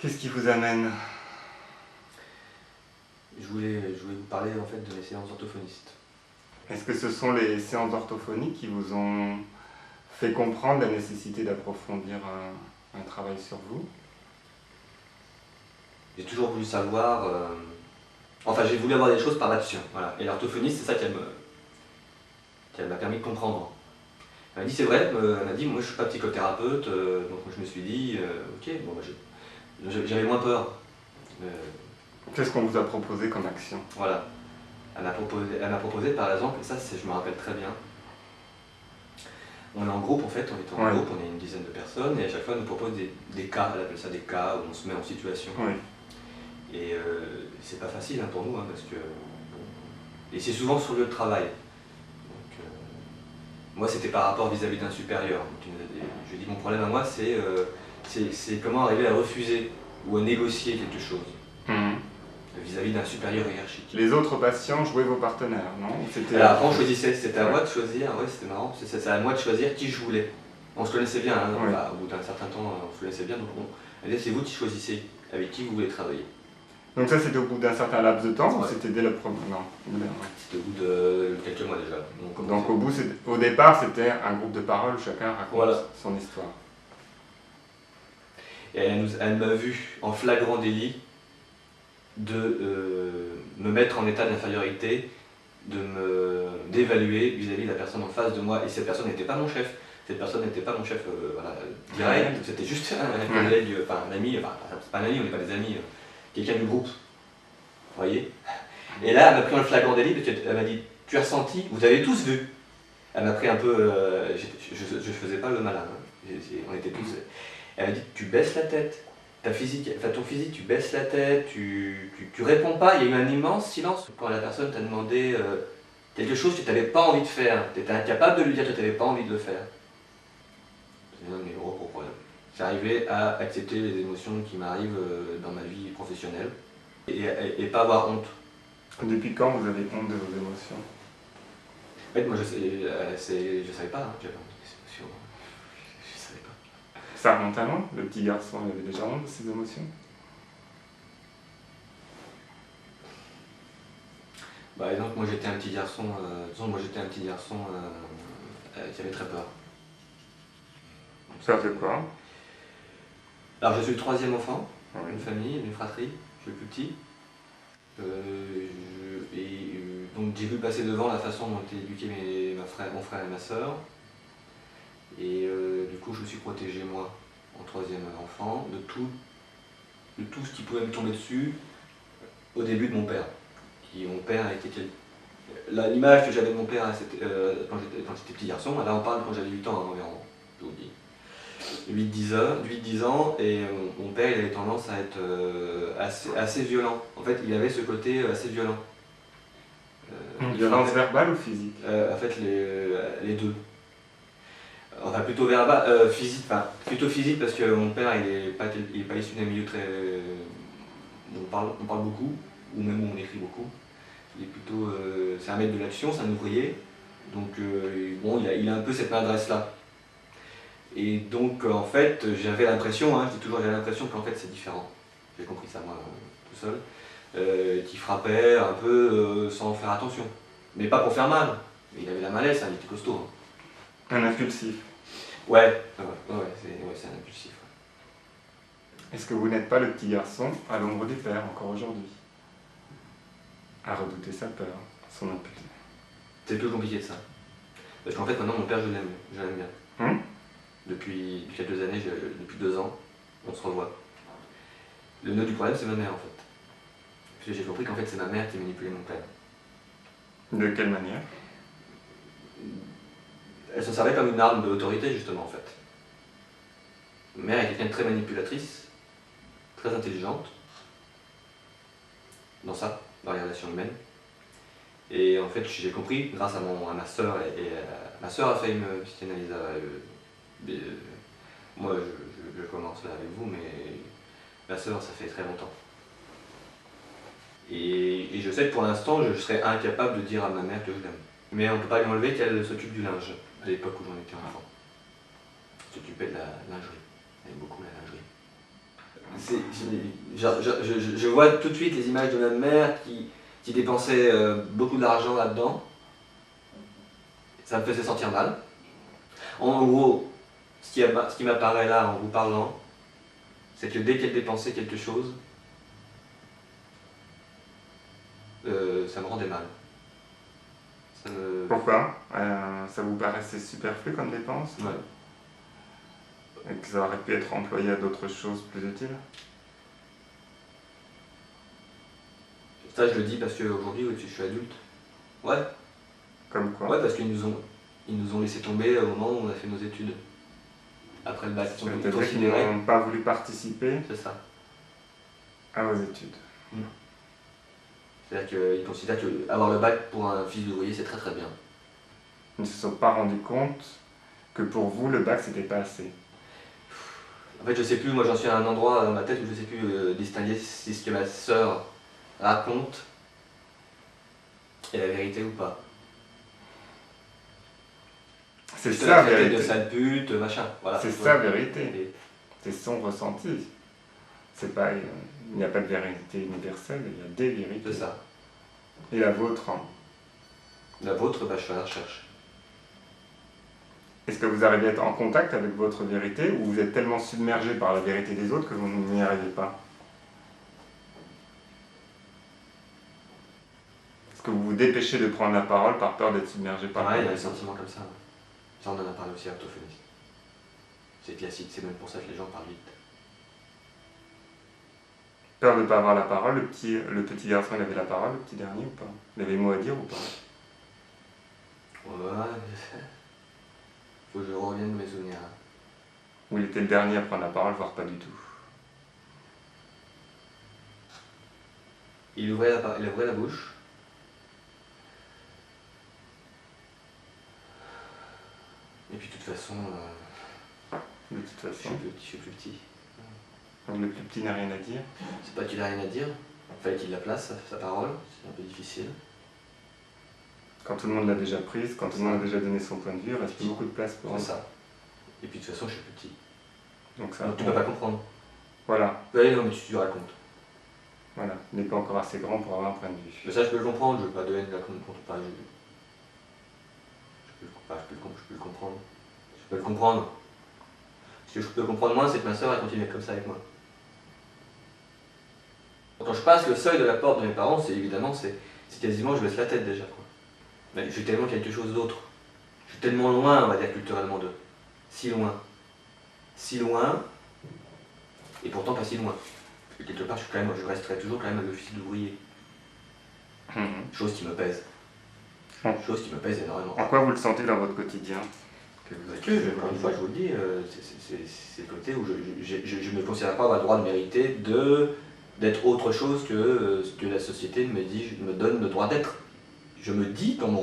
Qu'est-ce qui vous amène? Je voulais vous parler en fait de mes séances orthophonistes. Est-ce que ce sont les séances d'orthophonie qui vous ont fait comprendre la nécessité d'approfondir un travail sur vous? J'ai toujours voulu savoir, enfin j'ai voulu avoir des choses par l'action, voilà. Et l'orthophoniste, c'est ça qu'elle m'a permis de comprendre. Elle m'a dit, c'est vrai, elle m'a dit, moi je suis pas psychothérapeute, donc je me suis dit, ok, bon, j'avais moins peur. Qu'est-ce qu'on vous a proposé comme action? Voilà. Elle m'a proposé par exemple, et ça je me rappelle très bien, on est en groupe en fait, on est en groupe, on est une dizaine de personnes, et à chaque fois elle nous propose des cas, elle appelle ça des cas, où on se met en situation. Oui. Et c'est pas facile pour nous, parce que... Bon, et c'est souvent sur le lieu de travail. Donc, moi c'était par rapport vis-à-vis d'un supérieur. Donc, je dis mon problème à moi c'est comment arriver à refuser ou à négocier quelque chose vis-à-vis d'un supérieur hiérarchique. Les autres patients jouaient vos partenaires, non? Alors après on choisissait, c'était à moi de choisir, ouais c'était marrant, c'est à moi de choisir qui je voulais. On se connaissait bien, au bout d'un certain temps on se connaissait bien, donc elle disait c'est vous qui choisissez avec qui vous voulez travailler. Donc ça c'était au bout d'un certain laps de temps ou c'était dès le premier? Non. C'était au bout de quelques mois déjà. Donc au départ c'était un groupe de parole où chacun raconte son histoire. Et elle m'a vu en flagrant délit de me mettre en état d'infériorité, d'évaluer vis-à-vis de la personne en face de moi, et cette personne n'était pas mon chef. Cette personne n'était pas mon chef direct, c'était juste un collègue, enfin un ami, enfin c'est pas un ami, on n'est pas des amis, quelqu'un du groupe. Vous voyez? Et là, elle m'a pris en flagrant délit parce qu'elle m'a dit, tu as ressenti, vous avez tous vu. Elle m'a pris un peu, je faisais pas le malin, on était tous. Elle m'a dit, tu baisses la tête. Ton physique, tu baisses la tête, tu réponds pas, il y a eu un immense silence. Quand la personne t'a demandé quelque chose que tu n'avais pas envie de faire, tu étais incapable de lui dire que tu n'avais pas envie de le faire. C'est un de mes gros problèmes. C'est arrivé à accepter les émotions qui m'arrivent dans ma vie professionnelle et pas avoir honte. Depuis quand vous avez honte de vos émotions? En fait, moi je savais pas que j'avais honte de ces émotions. Je savais pas. Ça remonte à loin? Le petit garçon avait déjà honte de ses émotions? Par exemple, moi j'étais un petit garçon, qui avait très peur. Ça fait quoi? Alors je suis le troisième enfant, d'une famille, d'une fratrie, je suis le plus petit. Donc j'ai vu passer devant la façon dont étaient éduqués mon frère et ma soeur. Et du coup je me suis protégé moi, en troisième enfant, de tout ce qui pouvait me tomber dessus au début de mon père. Mon père était l'image que j'avais de mon père quand j'étais petit garçon, là on parle quand j'avais 8 ans environ, je vous dis. 8-10 ans, et mon père il avait tendance à être assez violent. En fait, il avait ce côté assez violent. Violence verbale ou physique? En fait, les deux. Enfin, plutôt physique, plutôt physique parce que mon père il est pas issu d'un milieu très... on parle beaucoup, ou même où on écrit beaucoup. Il est plutôt... c'est un maître de l'action, c'est un ouvrier. Donc, bon, il a un peu cette maladresse là. Et donc en fait j'avais l'impression, je dis toujours j'avais l'impression qu'en fait c'est différent. J'ai compris ça moi tout seul. Qui frappait un peu sans faire attention. Mais pas pour faire mal. Mais il avait la malaise, il était costaud. Un impulsif. Ouais, c'est un impulsif. Est-ce que vous n'êtes pas le petit garçon à l'ombre des pères encore aujourd'hui? À redouter sa peur, son impulsif. C'est plus compliqué que ça. Parce qu'en fait maintenant mon père je l'aime bien. Depuis quelques années, depuis 2 ans, on se revoit. Le nœud du problème, c'est ma mère en fait. Parce que j'ai compris qu'en fait, c'est ma mère qui manipulait mon père. De quelle manière? Elle se servait comme une arme de l'autorité, justement, en fait. Ma mère est quelqu'un de très manipulatrice, très intelligente, dans les relations humaines. Et en fait, j'ai compris, grâce à ma soeur, ma soeur a failli me psychanalyser. Moi, je commence là avec vous, mais ma soeur, ça fait très longtemps. Et je sais que pour l'instant, je serais incapable de dire à ma mère que je l'aime. Mais on ne peut pas lui enlever qu'elle s'occupe du linge, à l'époque où j'en étais enfant. Elle s'occupait de la lingerie. Elle aimait beaucoup la lingerie. je vois tout de suite les images de ma mère qui dépensait beaucoup d'argent là-dedans. Ça me faisait sentir mal. En gros, ce qui m'apparaît là en vous parlant, c'est que dès qu'elle dépensait quelque chose, ça me rendait mal. Pourquoi ça vous paraissait superflu comme dépense? Ouais. Et que ça aurait pu être employé à d'autres choses plus utiles? Ça, je le dis parce qu'aujourd'hui, je suis adulte. Ouais. Comme quoi? Ouais, parce qu'ils nous ont laissé tomber au moment où on a fait nos études. Après le bac, C'est-à-dire qu'ils n'ont pas voulu participer c'est ça. à vos études. C'est-à-dire qu'ils considèrent qu'avoir le bac pour un fils d'ouvrier, c'est très très bien. Ils ne se sont pas rendus compte que pour vous, le bac, c'était pas assez. En fait, je sais plus, moi j'en suis à un endroit dans ma tête où je sais plus distinguer si ce que ma sœur raconte est la vérité ou pas. C'est Je te ça la la traiter de vérité. sale pute, machin. Voilà. C'est sa vérité. Et C'est son ressenti. C'est pas, il n'y a pas de vérité universelle, il y a des vérités. c'est ça. Et la vôtre, hein. La vôtre, je suis à la recherche. Est-ce que vous arrivez à être en contact avec votre vérité ou vous êtes tellement submergé par la vérité des autres que vous n'y arrivez pas? Est-ce que vous vous dépêchez de prendre la parole par peur d'être submergé par Pareil, il y a la un vérité? sentiment comme ça. Ça, on en a parlé aussi à orthophoniste. C'est classique, c'est même pour ça que les gens parlent vite. Peur de ne pas avoir la parole, le petit garçon il avait la parole, le petit dernier ou pas? Il avait mot à dire ou pas? Ouais, faut que je revienne de mes souvenirs. Ou il était le dernier à prendre la parole, voire pas du tout? Il ouvrait la bouche. Et puis de toute façon, De toute je façon. suis plus petit. Donc le plus petit n'a rien à dire. C'est pas qu'il a rien à dire, il fallait qu'il la place, sa parole, c'est un peu difficile. Quand tout le monde l'a déjà prise, quand tout le monde a déjà donné son point de vue, il reste plus beaucoup de place pour C'est ça. ça. Et puis de toute façon, je suis plus petit. Donc ça. Donc tu peux pas comprendre. Voilà, Ouais, non, mais tu racontes. voilà. Il n'est pas encore assez grand pour avoir un point de vue. Mais ça, je peux le comprendre, je veux pas de haine, là, contre pas. Je peux le comprendre. Je peux le comprendre. Ce que je peux comprendre moins, c'est que ma soeur, elle continue à être comme ça avec moi. Quand je passe le seuil de la porte de mes parents, c'est évidemment, c'est quasiment, je baisse la tête déjà, quoi. Mais je suis tellement quelque chose d'autre. Je suis tellement loin, on va dire, culturellement d'eux. Si loin. Si loin, et pourtant pas si loin. Parce que quelque part, je resterai toujours quand même le fils d'ouvrier. Chose qui me pèse. Chose qui me pèse énormément. En quoi vous le sentez dans votre quotidien? Parce que, encore une fois, je vous le dis, c'est le côté où je ne considère pas avoir le droit de mériter d'être autre chose que ce que la société me donne le droit d'être. Je me dis, quand on me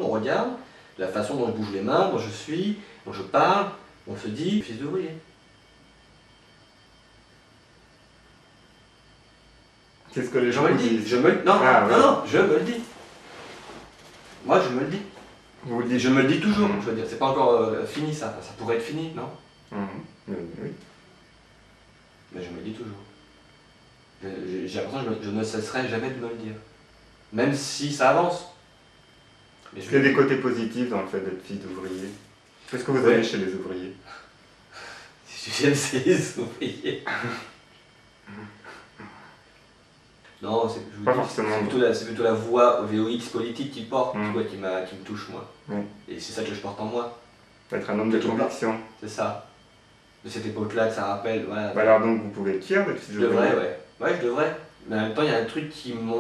regarde, la façon dont je bouge les mains, dont je suis, dont je parle, on se dit, fils d'ouvrier. Qu'est-ce que les Je gens me le vous dis. disent? Je me le dis. Moi, je me le dis. Vous le Et dites? je me le dis toujours. Je veux dire, c'est pas encore fini ça. Ça pourrait être fini, non? Oui. Mais je me le dis toujours. J'ai l'impression que je ne cesserai jamais de me le dire. Même si ça avance. Mais Est-ce qu'il y a des côtés positifs dans le fait d'être fils d'ouvrier? Qu'est-ce que vous aimez chez les ouvriers? J'aime ces ouvriers. Non, Pas forcément. C'est plutôt la voix VOX politique qui porte, quoi, qui me touche moi. Oui. Et c'est ça que je porte en moi. Être un homme de conviction. C'est ça. De cette époque-là que ça rappelle. Voilà. Bah alors donc vous pouvez être fier d'être fils Je d'ouvrier? devrais, ouais. Ouais, je devrais. Mais en même temps, il y a un truc qui me...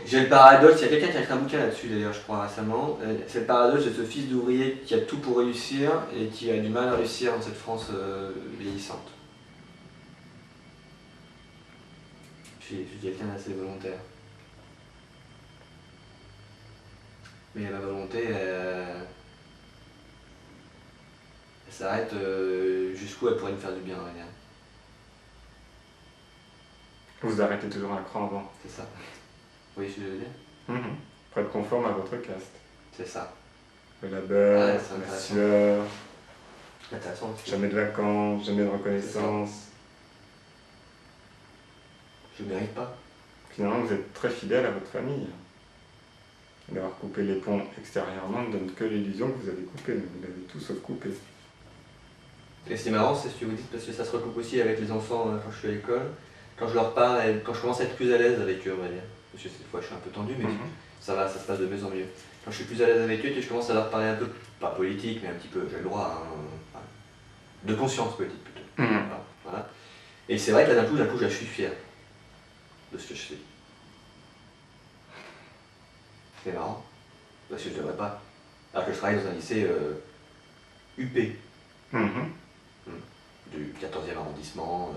J'ai le paradoxe, il y a quelqu'un qui a écrit un bouquin là-dessus d'ailleurs, je crois récemment. C'est le paradoxe de ce fils d'ouvrier qui a tout pour réussir et qui a du mal à réussir dans cette France vieillissante. Je suis quelqu'un d'assez volontaire. Mais ma volonté, elle s'arrête jusqu'où elle pourrait me faire du bien, on va dire. Vous arrêtez toujours un cran avant. C'est ça. Oui, je veux dire. Pour être conforme à votre caste. C'est ça. Le labeur, Ouais, c'est la intéressant. sueur, Intéressant aussi. Jamais de vacances, jamais de reconnaissance. Je ne mérite pas. Finalement, vous êtes très fidèle à votre famille. D'avoir coupé les ponts extérieurement ne donne que l'illusion que vous avez coupé, mais vous l'avez tout sauf coupé. Et c'est marrant, c'est ce que vous dites, parce que ça se recoupe aussi avec les enfants quand je suis à l'école. Quand je leur parle, et quand je commence à être plus à l'aise avec eux, on va dire. Parce que cette fois, je suis un peu tendu, mais ça va, ça se passe de mieux en mieux. Quand je suis plus à l'aise avec eux, que je commence à leur parler un peu, pas politique, mais un petit peu, j'ai le droit, hein, de conscience politique plutôt. Voilà. Et c'est vrai que là, d'un coup, je suis fier de ce que je fais. C'est marrant, parce que je ne devrais pas. Alors que je travaille dans un lycée UP, du 14e arrondissement,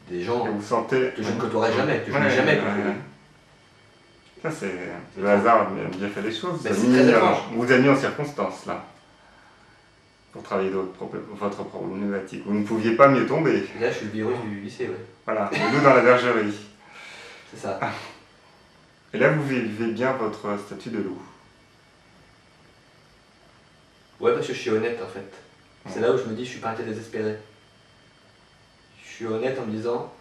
des gens Et vous sentez... que je ne côtoierai jamais, que je n'ai jamais côtoyé. Ça, c'est le hasard a bien fait les choses. Ben, c'est très étrange. Vous avez mis en circonstance, là, pour travailler votre problématique. Vous ne pouviez pas mieux tomber. Là, je suis le virus du lycée, ouais. Voilà, et nous dans la bergerie. C'est ça. Et là, vous vivez bien votre statut de loup. Ouais, parce que je suis honnête, en fait. C'est là où je me dis, je suis pas arrêté désespéré. Je suis honnête en me disant,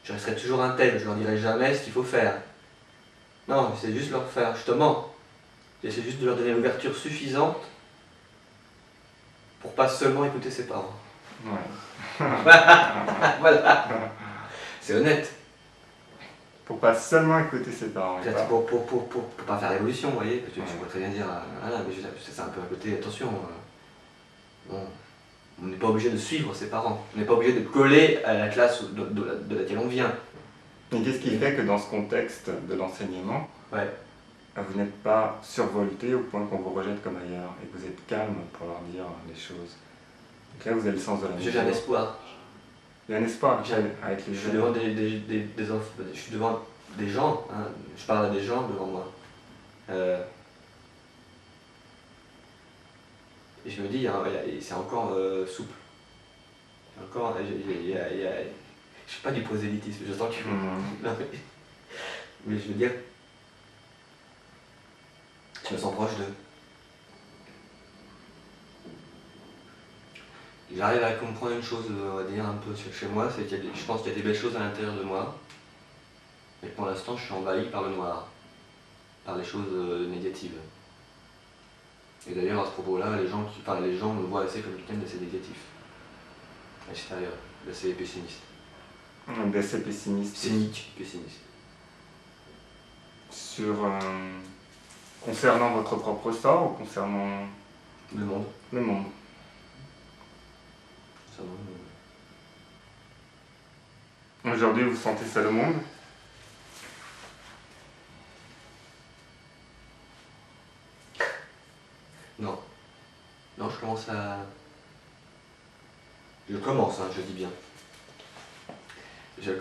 je resterai toujours un tel, je leur dirai jamais ce qu'il faut faire. Non, c'est juste leur faire, justement. J'essaie juste de leur donner l'ouverture suffisante pour pas seulement écouter ses parents. Ouais. Voilà. C'est honnête. Pour pas seulement écouter ses parents. Pour pas faire révolution, vous voyez, parce que je pourrais très bien dire, voilà, mais c'est un peu un côté, attention, bon, on n'est pas obligé de suivre ses parents, on n'est pas obligé de coller à la classe de laquelle on vient. Et qu'est-ce qui fait que dans ce contexte de l'enseignement, ouais, vous n'êtes pas survolté au point qu'on vous rejette comme ailleurs, et que vous êtes calme pour leur dire les choses? Donc là, vous avez le sens de la mesure. j'ai un espoir. Il y a un espoir avec les Je suis jeunes. devant des enfants, je suis devant des gens, hein, je parle à des gens devant moi. Et je me dis, hein, c'est encore souple. Encore, je suis pas du prosélytisme, je sens que... Non, mais je veux dire, je me sens proche d'eux. J'arrive à comprendre une chose, on va dire, un peu chez moi, c'est que je pense qu'il y a des belles choses à l'intérieur de moi, mais pour l'instant je suis envahi par le noir, par les choses négatives. Et d'ailleurs à ce propos-là, les gens me voient assez comme quelqu'un d'assez négatif, à l'extérieur, d'assez pessimiste. D'assez pessimiste. Cynique, pessimiste. Concernant votre propre sort ou concernant... Le monde. Le monde. Aujourd'hui, vous sentez seul au monde? Non. Non, je commence, hein, je dis bien. Je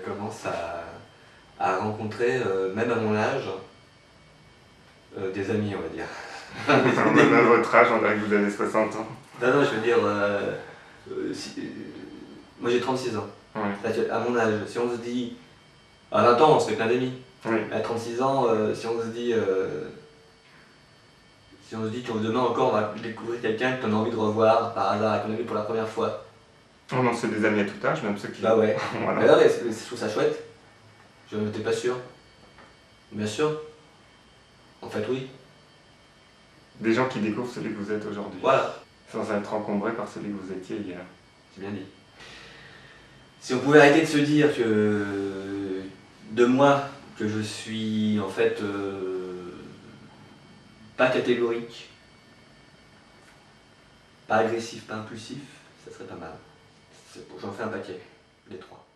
commence à rencontrer, même à mon âge, des amis, on va dire. Même à votre âge, on dirait que vous avez 60 ans. Non, je veux dire, moi j'ai 36 ans. Ouais. À mon âge, si on se dit, à 20 ans on se fait plein d'amis. Oui. À 36 ans, si on se dit que demain encore on va découvrir quelqu'un que tu as envie de revoir par hasard et qu'on a vu pour la première fois. On en fait des amis à tout âge, même ceux qui... Bah ouais. Voilà. Mais là, je trouve ça chouette. Je n'étais pas sûr. Bien sûr. En fait, oui. Des gens qui découvrent celui que vous êtes aujourd'hui. Voilà. Sans être encombré par celui que vous étiez hier. C'est bien dit. Si on pouvait arrêter de se dire que de moi, que je suis en fait pas catégorique, pas agressif, pas impulsif, ça serait pas mal. J'en fais un paquet, les trois.